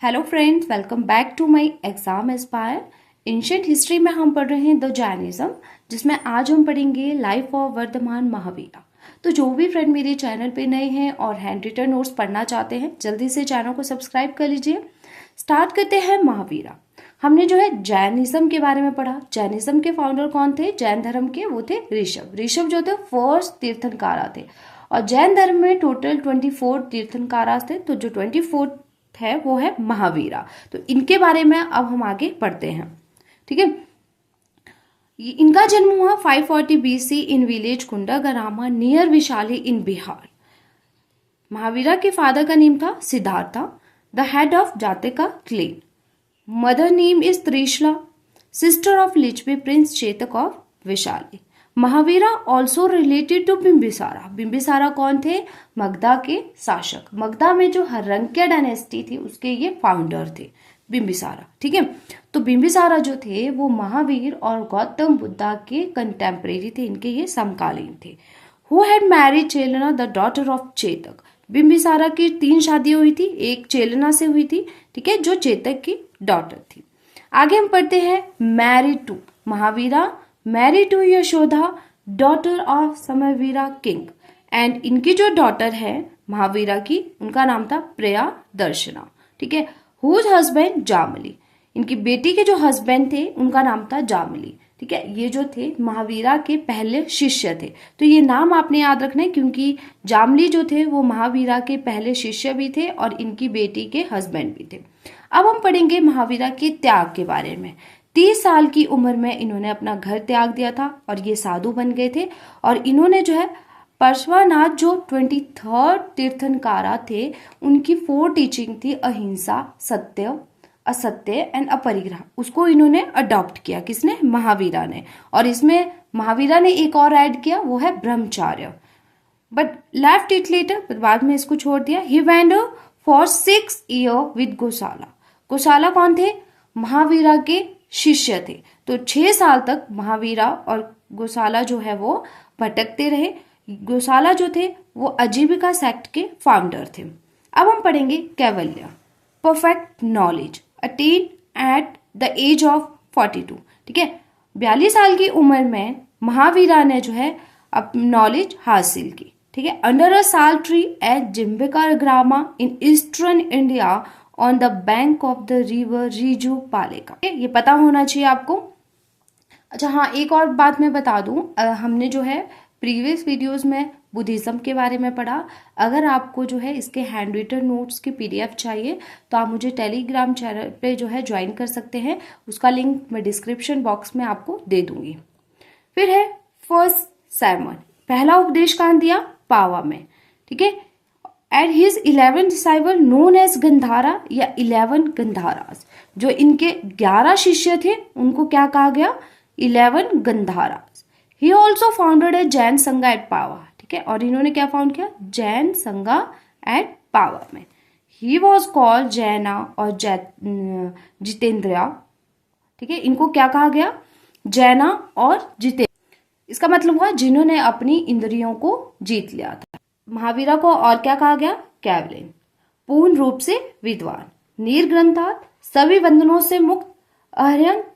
Hello friends, welcome back to my exam aspire. Ancient history में हम पढ़ रहे हैं द जैनिज्म, जिसमें आज हम पढ़ेंगे लाइफ ऑफ वर्धमान महावीरा। तो जो भी फ्रेंड मेरे चैनल पे नए हैं और हैंड रिटन नोट्स पढ़ना चाहते हैं, जल्दी से चैनल को सब्सक्राइब कर लीजिए। स्टार्ट करते हैं महावीरा। हमने जो है जैनिज्म के बारे में पढ़ा। जैनिज्म के फाउंडर कौन थे? जैन धर्म के वो थे ऋषभ। ऋषभ जो थे फर्स्ट तीर्थंकारा थे और जैन धर्म में टोटल 24 तीर्थंकारा थे। तो जो 24 है वो है महावीरा। तो इनके बारे में अब हम आगे पढ़ते हैं, ठीक है। इनका जन्म हुआ 540 BC in village Kundagrama near Vaishali in Bihar. Mahavira के फादर का नेम था Siddhartha, the head of Jnatrika clan. Mother name is Trishala, sister of Lichchhavi prince Chetak of Vaishali. Mahavira also related to Bimbisara. Bimbisara कौन थे? मगधा के शासक। मगधा में जो हर्रंक्य डायनेस्टी थी उसके ये फाउंडर थे बिंबिसारा, ठीक है। तो बिंबिसारा जो थे वो महावीर और गौतम बुद्धा के कंटेम्परेरी थे, इनके ये समकालीन थे। Who had married Chelna the daughter of Chetak. Bimbisara की 3 शादी हुई थी, एक चेलना से हुई थी, ठीक है, जो चेतक की डॉटर थी। आगे हम पढ़ते हैं married to Mahavira married to Yashoda daughter of Samaravira king. And इनकी जो डॉटर है महावीरा की, उनका नाम था प्रिया दर्शना, ठीक है। Whose husband जामली। इनकी बेटी के जो हस्बैंड थे उनका नाम था जामली, ठीक है। ये जो थे महावीरा के पहले शिष्य थे। तो ये नाम आपने याद रखना है क्योंकि जामली जो थे वो महावीरा के पहले शिष्य भी थे और इनकी बेटी के हस्बैंड भी थे। अब हम पढ़ेंगे महावीरा के त्याग के बारे में। 30 साल की उम्र में इन्होंने अपना घर त्याग दिया था और ये साधु बन गए थे। और इन्होंने जो है पार्श्वनाथ जो 23rd तीर्थंकारा थे, उनकी 4 टीचिंग थी अहिंसा, सत्य, असत्य एंड अपरिग्रह। उसको इन्होंने अडॉप्ट किया। किसने? महावीरा ने। और इसमें महावीरा ने एक और ऐड किया, वो है ब्रह्मचार्य। बट लेफ्ट इट लेटर, बाद में इसको छोड़ दिया। He went for 6 years with गोशाला। गोशाला कौन थे? महावीरा के शिष्य थे। तो 6 साल तक महावीरा और गोशाला जो है वो भटकते रहे। गोशाला जो थे वो अजीविका सेक्ट के फाउंडर थे। अब हम पढ़ेंगे Kaivalya. Perfect knowledge attain at the age of 42, ठीक है। 42 साल की उम्र में महावीरा ने जो है अपनी नॉलेज हासिल की, ठीक है। Under a sal tree at Jrimbhikagrama in eastern India on the bank of the river Rijupalika. ये पता होना चाहिए आपको। अच्छा हाँ, एक और बात मैं बता दूं, हमने जो है प्रीवियस वीडियोस में बुद्धिज्म के बारे में पढ़ा। अगर आपको जो है इसके हैंड रिटन नोट्स की PDF चाहिए तो आप मुझे टेलीग्राम चैनल पे जो है ज्वाइन कर सकते हैं। उसका लिंक मैं डिस्क्रिप्शन बॉक्स में आपको दे दूंगी। फिर है फर्स्ट sermon। पहला उपदेश कहाँ दिया? पावा में, ठीक है। And his 11 disciples known as Gandhara या 11 गंधारास। जो इनके 11 शिष्य थे उनको क्या कहा गया? 11 गंधारास। ही ऑल्सो फाउंडेड ए जैन संघा एट पावा, ठीक है। और इन्होंने क्या फाउंड किया? जैन संघा एट पावा में। ही वॉज कॉल्ड जैना और जितेंद्रिया, ठीक है। इनको क्या कहा गया? जैना और जितेंद्र। इसका मतलब हुआ जिन्होंने अपनी इंद्रियों को जीत लिया था। महावीरा को और क्या कहा गया? कैवलिन, पूर्ण रूप से विद्वान, निर्ग्रंथात, सभी बंधनों से मुक्त, अहर्यंत,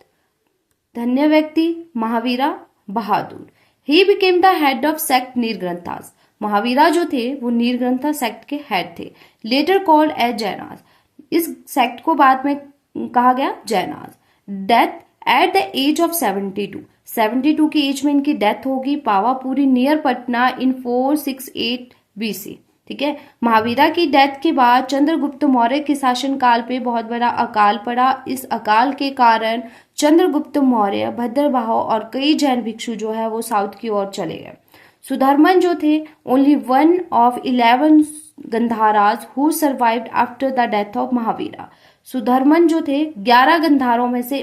धन्य व्यक्ति, महावीरा, बहादुर। He became the head of sect Nirgranthas. Mahavira जो थे वो निर्ग्रंथा सेक्ट के हेड थे। Later called as Jainas. इस सेक्ट को बाद में कहा गया Jainas. Death at the age of 72 की एज में इनकी डेथ होगी Pavapuri near Patna in 468 BC, ठीक है। महावीरा की डेथ के बाद चंद्रगुप्त मौर्य के शासन काल पे बहुत बड़ा अकाल पड़ा। इस अकाल के कारण चंद्रगुप्त मौर्य, भद्रबाहु और कई जैन भिक्षु जो है वो साउथ की ओर चले गए। सुधर्मन जो थे only 1 of 11 Gandharas who survived after the death of Mahavira. Sudharman जो थे 11 गंधारों में से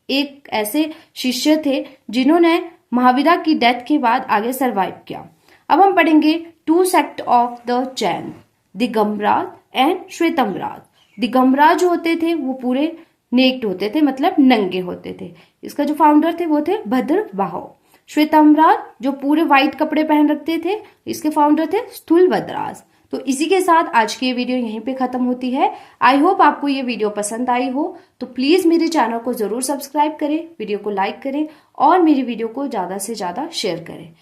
एक ऐसे शिष्य थे जिन्होंने महावीरा की डेथ के बाद आगे सरवाइव किया। अब हम पढ़ेंगे 2 sect of the Jain, Digambaras and Shvetambaras. Digambaras जो होते थे वो पूरे नेक्ड होते थे, मतलब नंगे होते थे। इसका जो फाउंडर थे वो थे भद्रबाहु। श्वेतंबराज जो पूरे व्हाइट कपड़े पहन रखते थे, इसके फाउंडर थे स्थूलभद्राज। तो इसी के साथ आज की ये वीडियो यहीं पे खत्म होती है। आई होप आपको ये वीडियो पसंद आई हो, तो प्लीज मेरे चैनल को जरूर सब्सक्राइब करें, वीडियो को लाइक करें और मेरी वीडियो को ज्यादा से ज्यादा शेयर करें।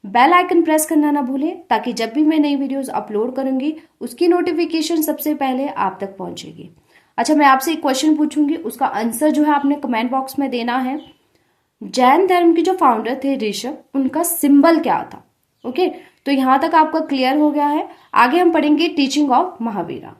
बेल आइकन प्रेस करना ना भूलें ताकि जब भी मैं नई वीडियोस अपलोड करूंगी उसकी नोटिफिकेशन सबसे पहले आप तक पहुंचेगी। अच्छा, मैं आपसे एक क्वेश्चन पूछूंगी, उसका आंसर जो है आपने कमेंट बॉक्स में देना है। जैन धर्म के जो फाउंडर थे ऋषभ, उनका सिंबल क्या था? ओके, तो यहां तक आपका क्लियर हो गया है। आगे हम पढ़ेंगे टीचिंग ऑफ महावीरा।